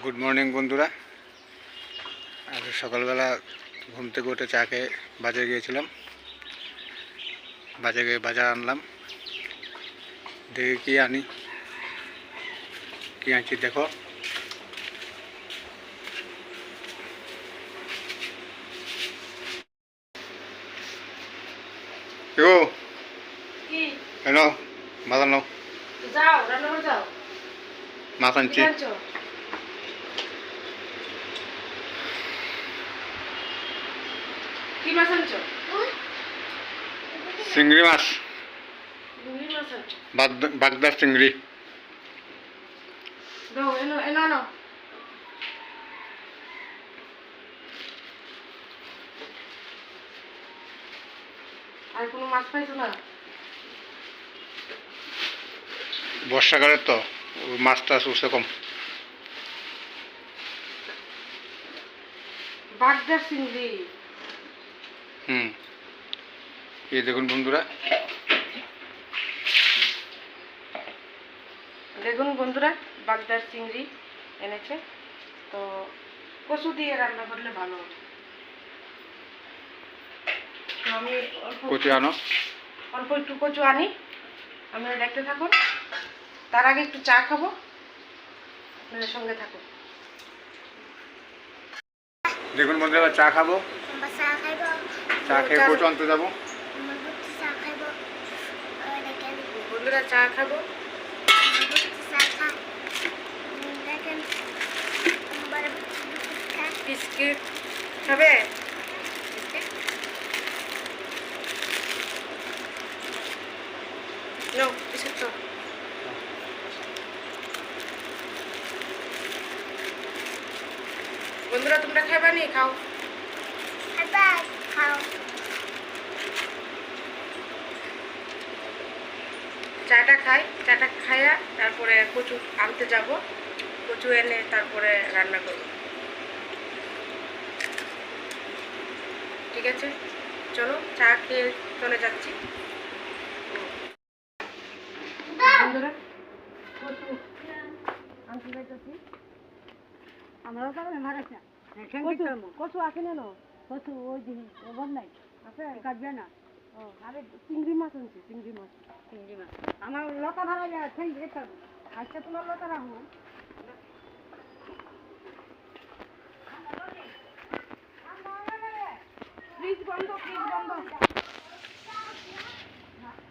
Good morning বন্ধুরা। আজ সকালবেলা ঘুম থেকে উঠে চা খেয়ে বাজারে গিয়েছিলাম। বাজারে গিয়ে বাজার আনলাম। দেখে কি আনছি দেখো। কেউ এনো বাজার নাও, যাও রান্না করে যাও। মাছ আনছি। কি মাছ আনছো? চিংড়ি মাছ, চিংড়ি মাছ আনছো? বাগদার চিংড়ি। দাও এনো এনো এনো। আর কোনো মাছ পাইছো না? বর্ষাকালের তো মাছ টাছ উঠছে কম। বাগদার চিংড়ি। এই দেখুন বন্ধুরা, দেখুন বন্ধুরা, বাগদার চিংড়ি এনেছে। তো কচু দিয়ে রান্না করলে ভালো হবে। তো আমি কচু আনো, অল্প একটু কচু আনি, আপনারা দেখতে থাকুন। তার আগে একটু চা খাবো, আপনাদের সঙ্গে থাকুন। দেখুন বন্ধুরা, চা খাবো। চা খেয়ে কচু আনতে যাবো। বন্ধুরা চা খাবো। বিস্কিট খাবে? নো বিস্কিট তো। বন্ধুরা তোমরা খাবা নি? খাও খাও। চাটা খাই, চাটা খাইয়া তারপরে কচু আনতে যাব। কচু এনে তারপরে রান্না করব। ঠিক আছে, চলো চা খেয়ে চলে যাচ্ছি। বন্ধুরা কচু আনতে যাইতেছি। আমরাও পারবে মারাটা কচু আছে না? কচু ওই দিন ওভার নাই আছে, কাটবে না। ও আরে চিংড়ি মাছ আনছি, চিংড়ি মাছ। চিংড়ি মাছ আমার লতা ভাড়া যায় সেই এটা আজকে তোমার লতা রাখবো। ফ্রিজ বন্ধ, ফ্রিজ বন্ধ।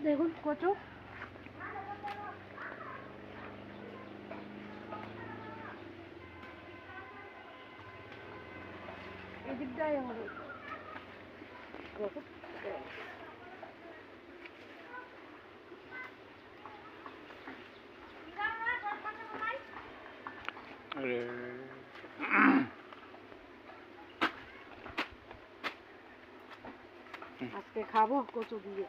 দেখুন কচু। এদিকটাই আমাদের আজকে খাবো কচু দিয়ে।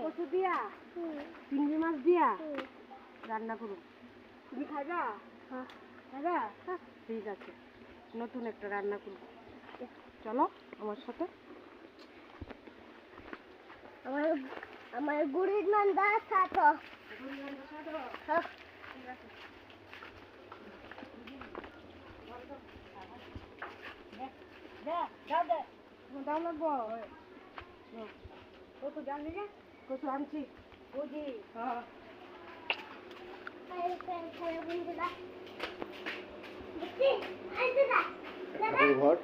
কচু দিয়া চিংড়ি মাছ দিয়া রান্না করুন। তুমি খাইবা? খাইবা? ঠিক আছে, নতুন একটা রান্না করব। চলো আমার সাথে। আমার গুড়ির নন্দা সাথে দাও লাগবো। কচু জানি রে, কচু আনছি। বুঝি হ্যাঁ। ঘর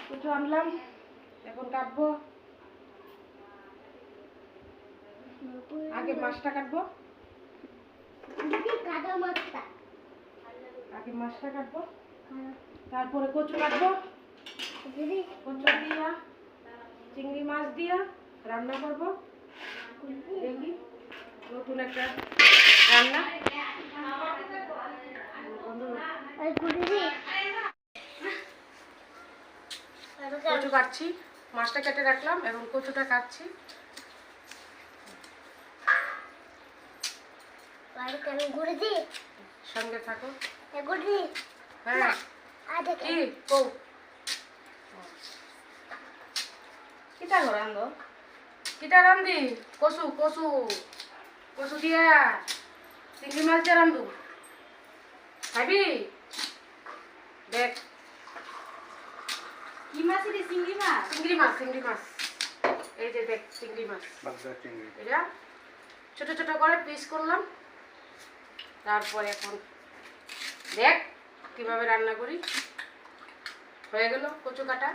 কচু আনলাম, এখন কাটবো। আগে মাছটা কাটবো, আগে মাছটা কাটবো, তারপরে কচু কাটবো। কচু দিয়া চিংড়ি মাছ দিয়া রান্না করবো। দেখি নতুন একটা রান্না। কচু কাটছি, মাছটা কেটে রাখলাম, এবং কচুটা কাটছি। সঙ্গে থাকো। হ্যাঁ কি কৌ কিটা রান্ধ, কিটা রান্ধি? কচু কচু কচু দিয়া চিংড়ি মাছ দিয়ে রান্ধু, খাবি? দেখ কি মাছ রে? চিংড়ি মাছ? চিংড়ি মাছ, চিংড়ি মাছ, এই যে দেখ চিংড়ি মাছ, বাগদা চিংড়ি। এটা ছোট ছোট করে পিস করলাম। তারপর এখন দেখ কিভাবে রান্না করি। হয়ে গেল কচু কাটা।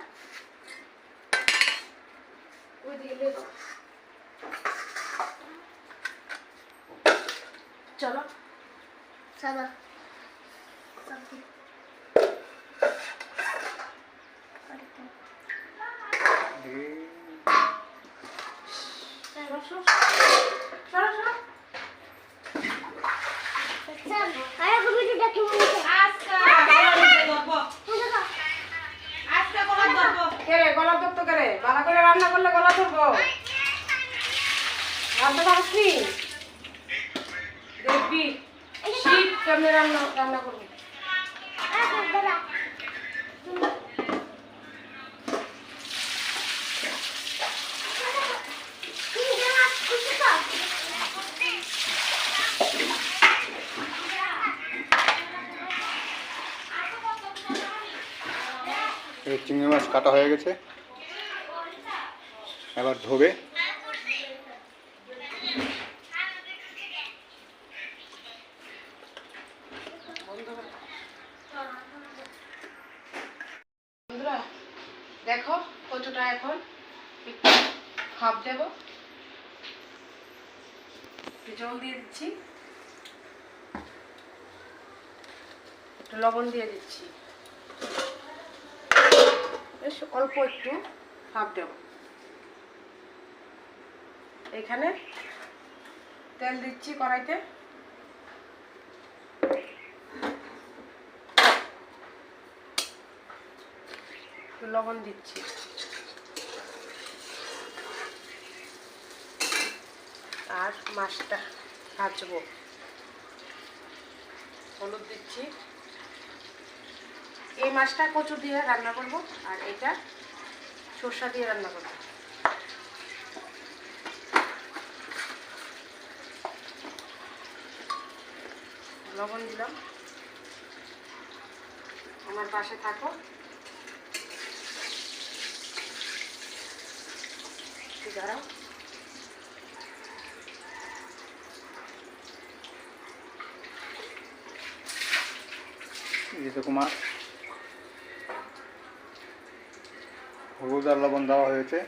ওই দিকে নিয়ে যাও। চলো চলো। সরো, সরো, সরো, সরো। কে রে গলা ধরতো? কে রে? ভালো করে রান্না করলে গলা ধরবো। রান্না পারস নি? দেখবি শীত কেমনে রান্না রান্না করবো। এই চিংড়ি মাছ কাটা হয়ে গেছে, এবার ধোবে। বন্ধুরা দেখো কচুটা এখন একটু ভাপ দেবো, একটু জল দিয়ে দিচ্ছি, একটু লবণ দিয়ে দিচ্ছি, বেশ অল্প একটু ভাপ দেবো। এখানে তেল দিচ্ছি কড়াইতে, একটু লবণ দিচ্ছি, আর মাছটা ভাজবো। হলুদ দিচ্ছি। এই মাছটা কচু দিয়ে রান্না করব, আর এটা সরষা দিয়ে রান্না করব। লবণ দিলাম। আমার পাশে থাকো। দাঁড়াও। যেটুকু মাছ হলুদ আর লবণ দেওয়া হয়েছে।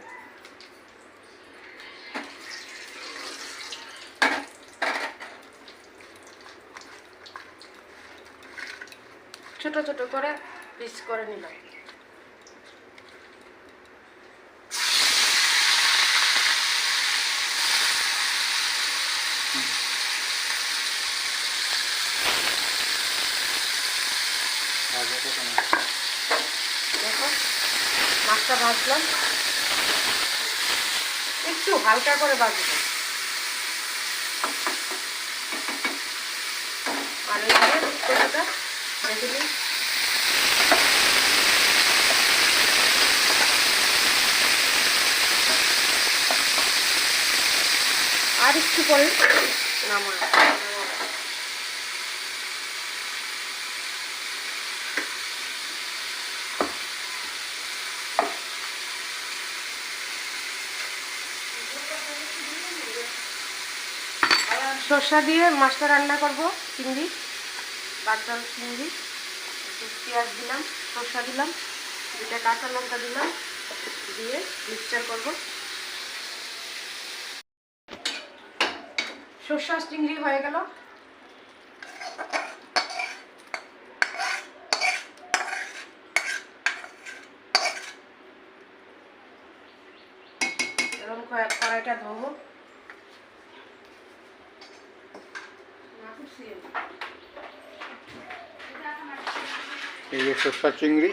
ছোট ছোট করে পিস করে নিলাম। দেখো মাছটা ভাজলাম, একটু হালকা করে ভাজবো। আর এইভাবে কচুটা ভেজে নিই। আর একটু পরে নামাবো। সরষা দিয়ে মাছটা রান্না করব, চিংড়ি, বাগদা চিংড়ি। একটু পেঁয়াজ দিলাম, সরষা দিলাম, দুটা কাঁচা লঙ্কা দিলাম, দিয়ে মিক্সচার করব। সরষা চিংড়ি হয়ে গেল। এরকম কড়াইটা ধোবো। এই যে সরষা চিংড়ি,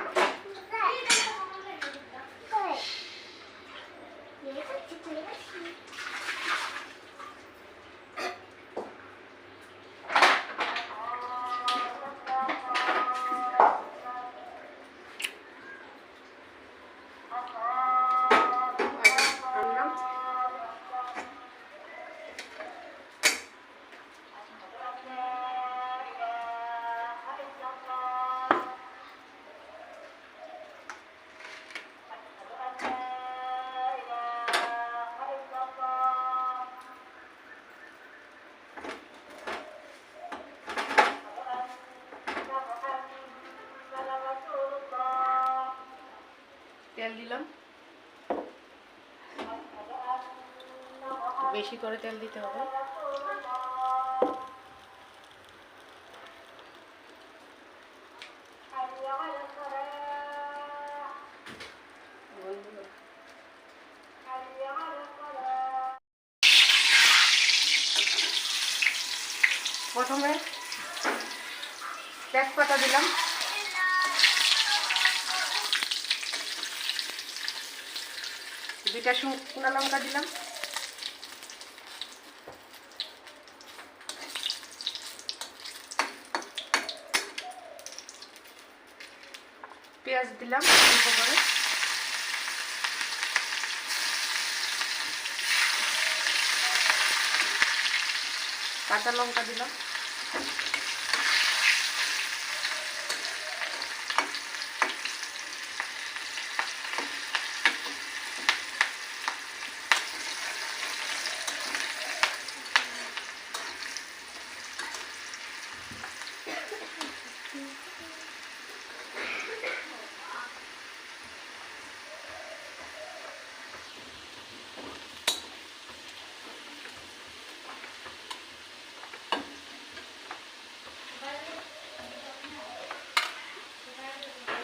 আনলাম। তেল দিলাম, বেশি করে তেল দিতে হবে। প্রথমে তেজপাতা দিলাম, দুইটা শুকনো লঙ্কা দিলাম, পেঁয়াজ দিলাম অল্প করে, কাঁচা লঙ্কা দিলাম,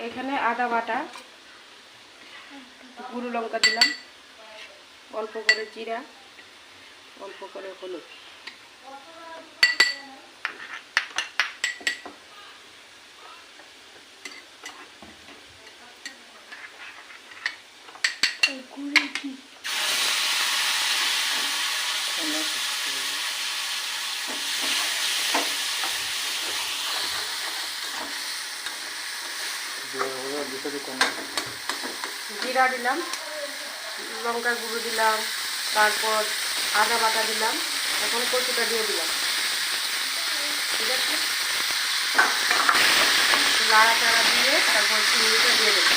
এখানে আদা বাটা, গুঁড়ো লঙ্কা দিলাম, অল্প করে জিরা, অল্প করে হলুদ, জিরা দিলাম, লঙ্কা গুঁড়ো দিলাম, তারপর আদা বাটা দিলাম, এখন কচুটা দিয়ে দিলাম। ঠিক আছে, লাড়াচাড়া দিয়ে তারপর চিংড়িটা দিয়ে দেবো।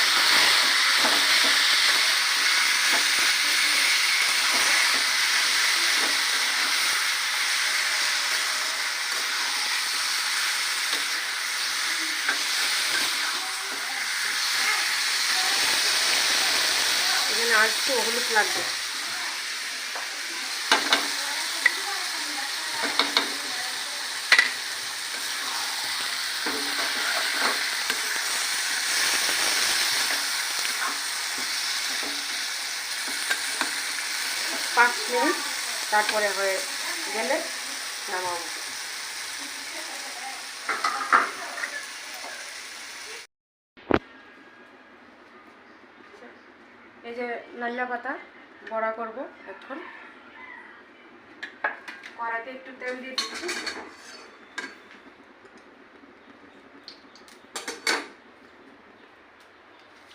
এখানে আর একটু হলুদ লাগবে। পাঁচ মিনিট, তারপরে হয়ে গেলে নামাবো। এই যে নাল্লা পাতা বড়া করব, এখন কড়াইতে একটু তেল দিয়ে দিচ্ছি,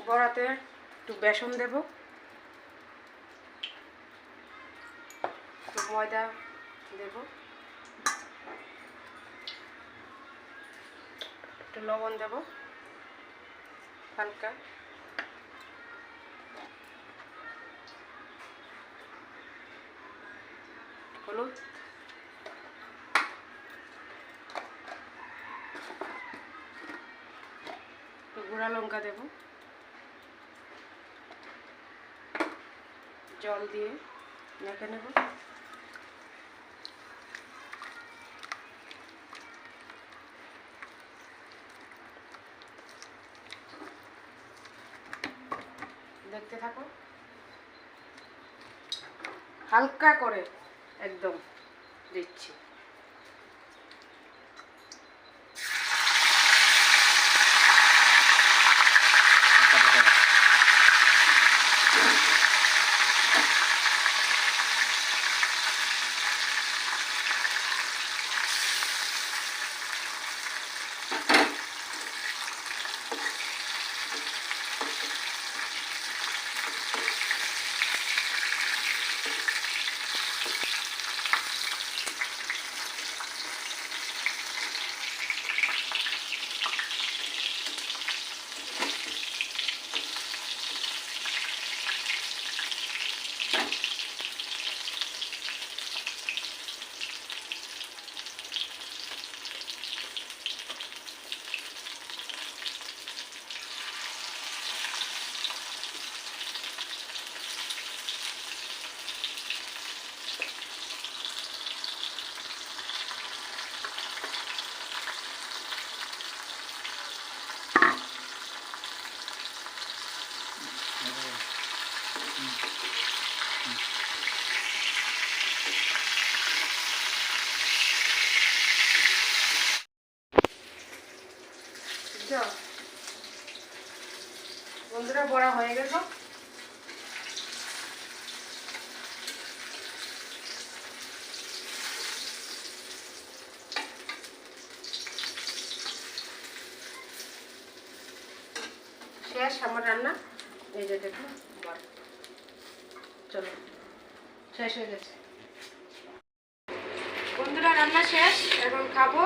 বড়াতে একটু বেসন দেব, একটু ময়দা দেব, একটু লবণ দেব হালকা, হলুদ, একটু গুঁড়া লঙ্কা দেব, জল দিয়ে মেখে নেব। দেখতে থাকো, হালকা করে একদম দিচ্ছি। বুঝছো? বন্ধুরা বড়া হয়ে গেল। শেষ আমার রান্না। এই যে দেখো বড়া। চলো শেষ হয়ে গেছে বন্ধুরা, রান্না শেষ, এখন খাবো।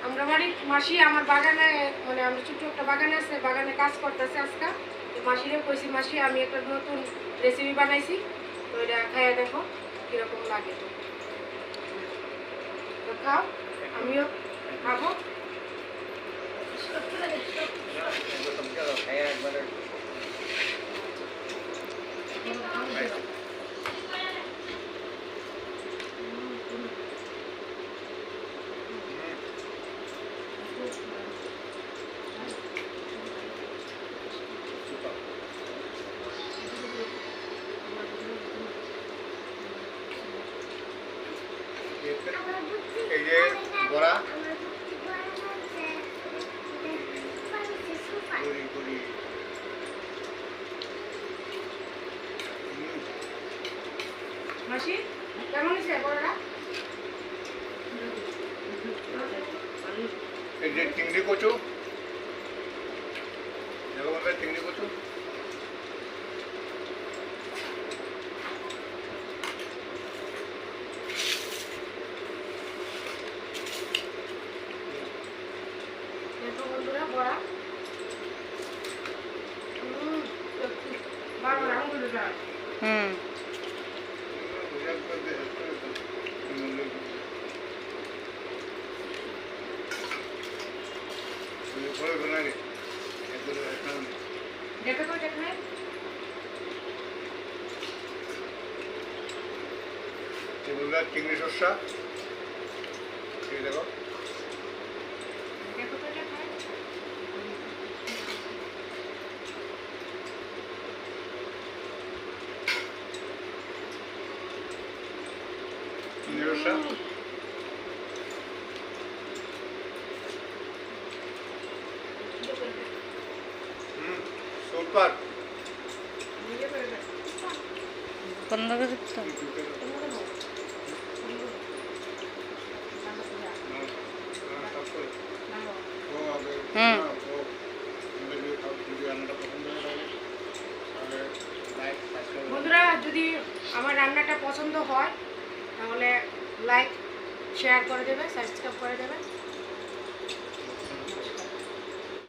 আমরা বাড়ির মাসি আমার বাগানে, মানে আমরা ছোট্ট একটা বাগানে আছে, বাগানে কাজ করতেছে আজকে। তো মাসিরে কইছি, মাসি আমি একটা নতুন রেসিপি বানাইছি, তো এটা খাইয়া দেখো কিরকম লাগে। তো খাও, আমিও খাবো। এই যে বড়া করি করি। মাসি কেমন হয়েছে বড়টা? এই যে চিংড়ি কচু, দেখো বন্ধুরা, চিংড়ি কচু। দেখো বন্ধুরা বড়া। বারবার আঙুল দেয়। দেখো তো দেখলে চিংড়ি শসা, এই দেখো দেখো তো দেখলে চিংড়ি শসা। সুপার। বন্ধ করে দিতে বন্ধুরা, যদি আমার রান্নাটা পছন্দ হয় তাহলে লাইক শেয়ার করে দেবে, সাবস্ক্রাইব করে দেবে।